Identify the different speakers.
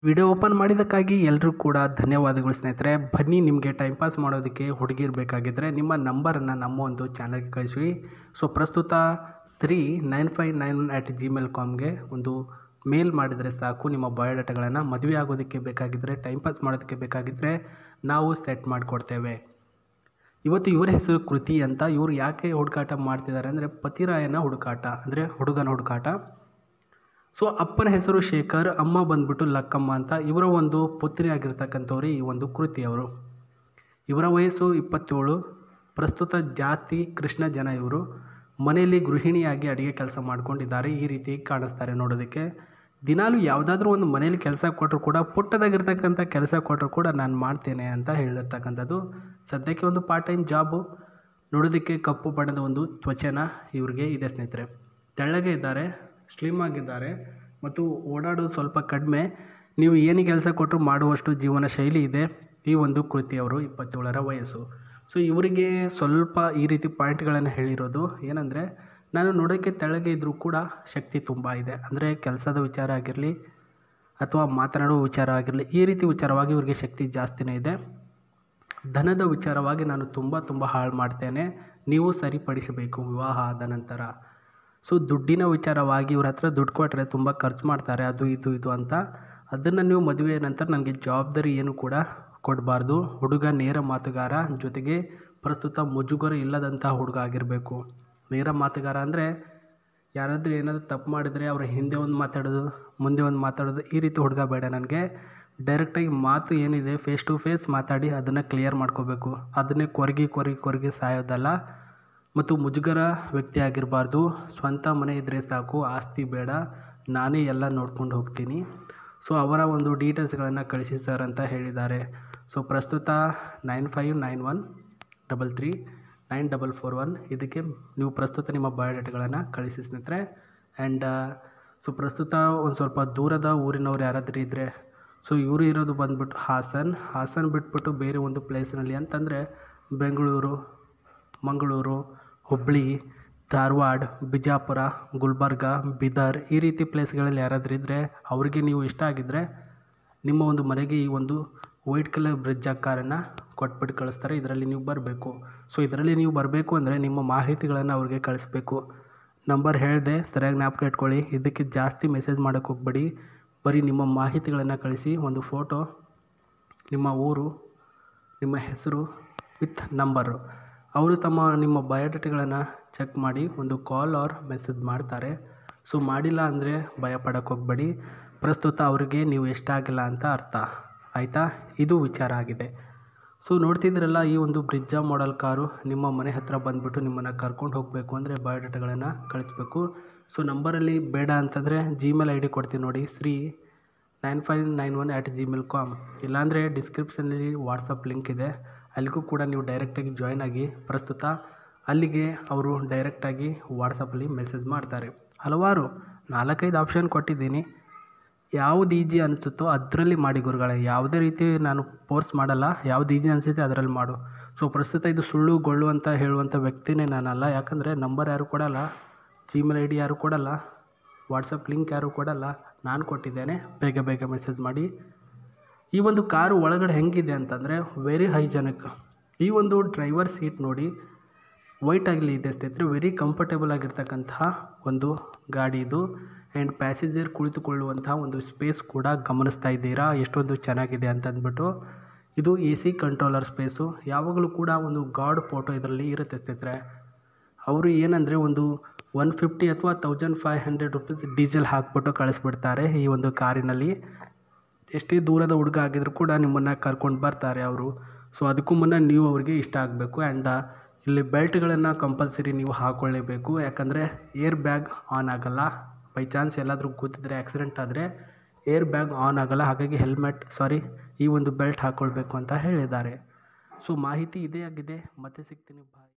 Speaker 1: Video open ಮಾಡಿದ್ದಕ್ಕಾಗಿ ಎಲ್ಲರೂ ಕೂಡ ಧನ್ಯವಾದಗಳು ಸ್ನೇಹಿತರೆ. ಬನ್ನಿ, ನಿಮಗೆ ಟೈಮ್ ಪಾಸ್ ಮಾಡೋದಕ್ಕೆ ಹುಡುಗಿರು ಬೇಕಾಗಿದ್ದರೆ ನಿಮ್ಮ ನಂಬರನ್ನು ನಮ್ಮ ಒಂದು ಚಾನಲ್ಗೆ ಕಳಿಸಿ. ಸೊ ಪ್ರಸ್ತುತ 3959@gmail.comಗೆ ಒಂದು ಮೇಲ್ ಮಾಡಿದರೆ ಸಾಕು. ನಿಮ್ಮ ಬಯೋಡಾಟಾಗಳನ್ನು ಮದುವೆ ಆಗೋದಕ್ಕೆ ಬೇಕಾಗಿದ್ದರೆ, ಟೈಮ್ ಪಾಸ್ ಮಾಡೋದಕ್ಕೆ ಬೇಕಾಗಿದ್ದರೆ ನಾವು ಸೆಟ್ ಮಾಡಿಕೊಡ್ತೇವೆ. ಇವತ್ತು ಇವರ ಹೆಸರು ಕೃತಿ ಅಂತ. ಇವರು ಯಾಕೆ ಹುಡುಕಾಟ ಮಾಡ್ತಿದ್ದಾರೆ ಅಂದರೆ ಪತಿರಾಯನ ಹುಡುಕಾಟ, ಅಂದರೆ ಹುಡುಗನ ಹುಡುಕಾಟ. ಸೊ ಅಪ್ಪನ ಹೆಸರು ಶೇಖರ್, ಅಮ್ಮ ಬಂದ್ಬಿಟ್ಟು ಲಕ್ಕಮ್ಮ ಅಂತ. ಇವರ ಒಂದು ಪುತ್ರಿ ಆಗಿರ್ತಕ್ಕಂಥವ್ರು ಈ ಒಂದು ಕೃತಿ ಅವರು. ಇವರ ವಯಸ್ಸು 27. ಪ್ರಸ್ತುತ ಜಾತಿ ಕೃಷ್ಣ ಜನ. ಇವರು ಮನೆಯಲ್ಲಿ ಗೃಹಿಣಿಯಾಗಿ ಅಡುಗೆ ಕೆಲಸ ಮಾಡ್ಕೊಂಡಿದ್ದಾರೆ. ಈ ರೀತಿ ಕಾಣಿಸ್ತಾರೆ ನೋಡೋದಕ್ಕೆ. ದಿನಾಲೂ ಯಾವುದಾದ್ರೂ ಒಂದು ಮನೇಲಿ ಕೆಲಸ ಕೊಟ್ಟರು ಕೂಡ, ಪುಟ್ಟದಾಗಿರ್ತಕ್ಕಂಥ ಕೆಲಸ ಕೊಟ್ಟರು ಕೂಡ ನಾನು ಮಾಡ್ತೇನೆ ಅಂತ ಹೇಳಿರ್ತಕ್ಕಂಥದ್ದು. ಸದ್ಯಕ್ಕೆ ಒಂದು ಪಾರ್ಟ್ ಟೈಮ್ ಜಾಬು. ನೋಡೋದಕ್ಕೆ ಕಪ್ಪು ಬಣ್ಣದ ಒಂದು ತ್ವಚೆನ ಇವ್ರಿಗೆ ಇದೆ ಸ್ನೇಹಿತರೆ. ತೆಳ್ಳಗೆ ಇದ್ದಾರೆ, ಸ್ಲಿಮ್ ಆಗಿದ್ದಾರೆ ಮತ್ತು ಓಡಾಡೋದು ಸ್ವಲ್ಪ ಕಡಿಮೆ. ನೀವು ಏನು ಕೆಲಸ ಕೊಟ್ಟರು ಮಾಡುವಷ್ಟು ಜೀವನ ಶೈಲಿ ಇದೆ ಈ ಒಂದು ಕೃತಿಯವರು. 27ರ ವಯಸ್ಸು. ಸೊ ಇವರಿಗೆ ಸ್ವಲ್ಪ ಈ ರೀತಿ ಪಾಯಿಂಟ್ಗಳನ್ನು ಹೇಳಿರೋದು ಏನಂದರೆ, ನಾನು ನೋಡೋಕ್ಕೆ ತೆಳ್ಳಗೆ ಇದ್ದರೂ ಕೂಡ ಶಕ್ತಿ ತುಂಬ ಇದೆ. ಅಂದರೆ ಕೆಲಸದ ವಿಚಾರ ಆಗಿರಲಿ ಅಥವಾ ಮಾತನಾಡುವ ವಿಚಾರ ಆಗಿರಲಿ, ಈ ರೀತಿ ವಿಚಾರವಾಗಿ ಇವ್ರಿಗೆ ಶಕ್ತಿ ಜಾಸ್ತಿನೇ ಇದೆ. ಧನದ ವಿಚಾರವಾಗಿ ನಾನು ತುಂಬ ಹಾಳು ಮಾಡ್ತೇನೆ, ನೀವು ಸರಿಪಡಿಸಬೇಕು ವಿವಾಹ ಆದ ನಂತರ. ಸೊ ದುಡ್ಡಿನ ವಿಚಾರವಾಗಿ ಇವ್ರ ಹತ್ರ ದುಡ್ಡು ಕೊಟ್ಟರೆ ತುಂಬ ಖರ್ಚು ಮಾಡ್ತಾರೆ, ಅದು ಇದು ಅಂತ. ಅದನ್ನು ನೀವು ಮದುವೆ ನಂತರ ನನಗೆ ಜವಾಬ್ದಾರಿ ಏನು ಕೂಡ ಕೊಡಬಾರ್ದು. ಹುಡುಗ ನೇರ ಮಾತುಗಾರ, ಜೊತೆಗೆ ಪ್ರಸ್ತುತ ಮುಜುಗರ ಇಲ್ಲದಂಥ ಹುಡುಗ ಆಗಿರಬೇಕು. ನೇರ ಮಾತುಗಾರ ಅಂದರೆ ಯಾರಾದರೂ ಏನಾದರೂ ತಪ್ಪು ಮಾಡಿದರೆ ಅವರ ಹಿಂದೆ ಒಂದು ಮಾತಾಡೋದು, ಮುಂದೆ ಒಂದು ಮಾತಾಡೋದು, ಈ ರೀತಿ ಹುಡುಗ ಬೇಡ ನನಗೆ. ಡೈರೆಕ್ಟಾಗಿ ಮಾತು ಏನಿದೆ ಫೇಸ್ ಟು ಫೇಸ್ ಮಾತಾಡಿ ಅದನ್ನು ಕ್ಲಿಯರ್ ಮಾಡ್ಕೋಬೇಕು. ಅದನ್ನೇ ಕೊರಗಿ ಸಾಯೋದಲ್ಲ. ಮತ್ತು ಮುಜುಗರ ವ್ಯಕ್ತಿ ಆಗಿರಬಾರ್ದು. ಸ್ವಂತ ಮನೆ ಇದ್ದರೆ ಸಾಕು, ಆಸ್ತಿ ಬೇಡ, ನಾನೇ ಎಲ್ಲ ನೋಡ್ಕೊಂಡು ಹೋಗ್ತೀನಿ. ಸೊ ಅವರ ಒಂದು ಡೀಟೇಲ್ಸ್ಗಳನ್ನು ಕಳಿಸಿ ಸರ್ ಅಂತ ಹೇಳಿದ್ದಾರೆ. ಸೊ ಪ್ರಸ್ತುತ 9591339441 ಇದಕ್ಕೆ ನೀವು ಪ್ರಸ್ತುತ ನಿಮ್ಮ ಬಯೋಡಾಟಾಗಳನ್ನು ಕಳಿಸಿ ಸ್ನೇಹಿತರೆ. ಆ್ಯಂಡ್ ಸೊ ಪ್ರಸ್ತುತ ಒಂದು ಸ್ವಲ್ಪ ದೂರದ ಊರಿನವ್ರು ಯಾರಾದರೂ ಇದ್ದರೆ, ಸೊ ಇವರು ಇರೋದು ಬಂದುಬಿಟ್ಟು ಹಾಸನ್ ಬಿಟ್ಬಿಟ್ಟು ಬೇರೆ ಒಂದು ಪ್ಲೇಸ್ನಲ್ಲಿ ಅಂತಂದರೆ ಬೆಂಗಳೂರು, ಮಂಗಳೂರು, ಹುಬ್ಬಳ್ಳಿ, ಧಾರವಾಡ, ಬಿಜಾಪುರ, ಗುಲ್ಬರ್ಗ, ಬೀದರ್, ಈ ರೀತಿ ಪ್ಲೇಸ್ಗಳಲ್ಲಿ ಯಾರಾದರೂ ಇದ್ದರೆ ಅವರಿಗೆ ನೀವು ಇಷ್ಟ ಆಗಿದ್ದರೆ ನಿಮ್ಮ ಒಂದು ಮನೆಗೆ ಈ ಒಂದು ವೈಟ್ ಕಲರ್ ಬ್ರಿಡ್ಜ್ ಕಾರನ್ನು ಕೊಟ್ಬಿಟ್ಟು ಕಳಿಸ್ತಾರೆ. ಇದರಲ್ಲಿ ನೀವು ಬರಬೇಕು. ಸೊ ಇದರಲ್ಲಿ ನೀವು ಬರಬೇಕು ಅಂದರೆ ನಿಮ್ಮ ಮಾಹಿತಿಗಳನ್ನು ಅವ್ರಿಗೆ ಕಳಿಸ್ಬೇಕು. ನಂಬರ್ ಹೇಳಿದೆ, ಸರಿಯಾಗಿ ಜ್ಞಾಪಕ ಇಟ್ಕೊಳ್ಳಿ. ಇದಕ್ಕೆ ಜಾಸ್ತಿ ಮೆಸೇಜ್ ಮಾಡೋಕ್ಕೆ ಹೋಗಬೇಡಿ. ಬರೀ ನಿಮ್ಮ ಮಾಹಿತಿಗಳನ್ನು ಕಳಿಸಿ. ಒಂದು ಫೋಟೋ, ನಿಮ್ಮ ಊರು, ನಿಮ್ಮ ಹೆಸರು ವಿತ್ ನಂಬರು. ಅವರು ನಿಮ್ಮ ಬಯೋಡಾಟಾಗಳನ್ನು ಚೆಕ್ ಮಾಡಿ ಒಂದು ಕಾಲ್ ಆರ್ ಮೆಸೇಜ್ ಮಾಡ್ತಾರೆ. ಸೊ ಮಾಡಿಲ್ಲ ಅಂದರೆ ಭಯ ಪಡೋಕ್ಕೆ ಹೋಗಬೇಡಿ. ಪ್ರಸ್ತುತ ಅವರಿಗೆ ನೀವು ಇಷ್ಟ ಆಗಿಲ್ಲ ಅಂತ ಅರ್ಥ, ಆಯಿತಾ? ಇದು ವಿಚಾರ ಆಗಿದೆ. ಸೊ ನೋಡ್ತಿದ್ರಲ್ಲ, ಈ ಒಂದು ಬ್ರಿಜ್ಜಾ ಮಾಡೆಲ್ ಕಾರು ನಿಮ್ಮ ಮನೆ ಹತ್ತಿರ ಬಂದುಬಿಟ್ಟು ನಿಮ್ಮನ್ನು ಕರ್ಕೊಂಡು ಹೋಗಬೇಕು ಅಂದರೆ ಬಯೋಡಾಟಾಗಳನ್ನು ಕಳಿಸ್ಬೇಕು. ಸೊ ನಂಬರಲ್ಲಿ ಬೇಡ ಅಂತಂದರೆ ಜಿಮೇಲ್ ID ಕೊಡ್ತೀನಿ ನೋಡಿ, sri9591@gmail.com. ಇಲ್ಲಾಂದರೆ ಡಿಸ್ಕ್ರಿಪ್ಷನಲ್ಲಿ ವಾಟ್ಸಪ್ ಲಿಂಕ್ ಇದೆ, ಅಲ್ಲಿಗೂ ಕೂಡ ನೀವು ಡೈರೆಕ್ಟಾಗಿ ಜಾಯ್ನ್ ಆಗಿ. ಪ್ರಸ್ತುತ ಅಲ್ಲಿಗೆ ಅವರು ಡೈರೆಕ್ಟಾಗಿ ವಾಟ್ಸಪ್ಪಲ್ಲಿ ಮೆಸೇಜ್ ಮಾಡ್ತಾರೆ. ಹಲವಾರು 4-5 ಆಪ್ಷನ್ ಕೊಟ್ಟಿದ್ದೀನಿ. ಯಾವುದು ಈಜಿ ಅನಿಸುತ್ತೋ ಅದರಲ್ಲಿ ಮಾಡಿ ಗುರುಗಳೇ. ಯಾವುದೇ ರೀತಿ ನಾನು ಫೋರ್ಸ್ ಮಾಡಲ್ಲ. ಯಾವ್ದು ಈಜಿ ಅನಿಸುತ್ತೆ ಅದರಲ್ಲಿ ಮಾಡು. ಸೊ ಪ್ರಸ್ತುತ ಇದು ಸುಳ್ಳು ಗೊಳ್ಳು ಅಂತ ಹೇಳುವಂಥ ವ್ಯಕ್ತಿನೇ ನಾನಲ್ಲ. ಯಾಕಂದರೆ ನಂಬರ್ ಯಾರು ಕೊಡಲ್ಲ, ಜಿಮೇಲ್ ID ಯಾರು ಕೊಡಲ್ಲ, ವಾಟ್ಸಪ್ ಲಿಂಕ್ ಯಾರು ಕೊಡಲ್ಲ, ನಾನು ಕೊಟ್ಟಿದ್ದೇನೆ. ಬೇಗ ಮೆಸೇಜ್ ಮಾಡಿ. ಈ ಒಂದು ಕಾರು ಒಳಗಡೆ ಹೆಂಗಿದೆ ಅಂತಂದರೆ ವೆರಿ ಹೈಜೆನಿಕ್. ಈ ಒಂದು ಡ್ರೈವರ್ ಸೀಟ್ ನೋಡಿ, ವೈಟ್ ಆಗಲಿ ಇದೆ ಸ್ನೇಹಿತರೆ. ವೆರಿ ಕಂಫರ್ಟೇಬಲ್ ಆಗಿರ್ತಕ್ಕಂತಹ ಒಂದು ಗಾಡಿ ಇದು. ಆ್ಯಂಡ್ ಪ್ಯಾಸೆಂಜರ್ ಕುಳಿತುಕೊಳ್ಳುವಂತಹ ಒಂದು ಸ್ಪೇಸ್ ಕೂಡ ಗಮನಿಸ್ತಾ ಇದ್ದೀರಾ ಎಷ್ಟೊಂದು ಚೆನ್ನಾಗಿದೆ ಅಂತಂದ್ಬಿಟ್ಟು. ಇದು AC ಕಂಟ್ರೋಲರ್ ಸ್ಪೇಸು. ಯಾವಾಗಲೂ ಕೂಡ ಒಂದು ಗಾಡ್ ಫೋಟೋ ಇದರಲ್ಲಿ ಇರುತ್ತೆ ಸ್ನೇಹಿತರೆ. ಅವರು ಏನಂದರೆ ಒಂದು 150 ಅಥವಾ 1500 ರುಪೀಸ್ ಡೀಸೆಲ್ ಹಾಕ್ಬಿಟ್ಟು ಕಳಿಸ್ಬಿಡ್ತಾರೆ ಈ ಒಂದು ಕಾರಿನಲ್ಲಿ. ಎಷ್ಟೇ ದೂರದ ಹುಡುಗ ಆಗಿದ್ರು ಕೂಡ ನಿಮ್ಮನ್ನು ಕರ್ಕೊಂಡು ಬರ್ತಾರೆ ಅವರು. ಸೊ ಅದಕ್ಕೂ ಮುನ್ನ ನೀವು ಅವರಿಗೆ ಇಷ್ಟ ಆಗಬೇಕು. ಆ್ಯಂಡ್ ಇಲ್ಲಿ ಬೆಲ್ಟ್ಗಳನ್ನು ಕಂಪಲ್ಸರಿ ನೀವು ಹಾಕ್ಕೊಳ್ಳೇಬೇಕು. ಯಾಕಂದರೆ ಏರ್ ಬ್ಯಾಗ್ ಆನ್ ಆಗೋಲ್ಲ. ಬೈ ಚಾನ್ಸ್ ಎಲ್ಲಾದರೂ ಕೂತಿದ್ರೆ ಆಕ್ಸಿಡೆಂಟ್ ಆದರೆ ಏರ್ ಬ್ಯಾಗ್ ಆನ್ ಆಗೋಲ್ಲ. ಹಾಗಾಗಿ ಈ ಒಂದು ಬೆಲ್ಟ್ ಹಾಕ್ಕೊಳ್ಬೇಕು ಅಂತ ಹೇಳಿದ್ದಾರೆ. ಸೊ ಮಾಹಿತಿ ಇದೇ ಆಗಿದೆ. ಮತ್ತೆ ಸಿಗ್ತೀನಿ, ಬಾಯ್.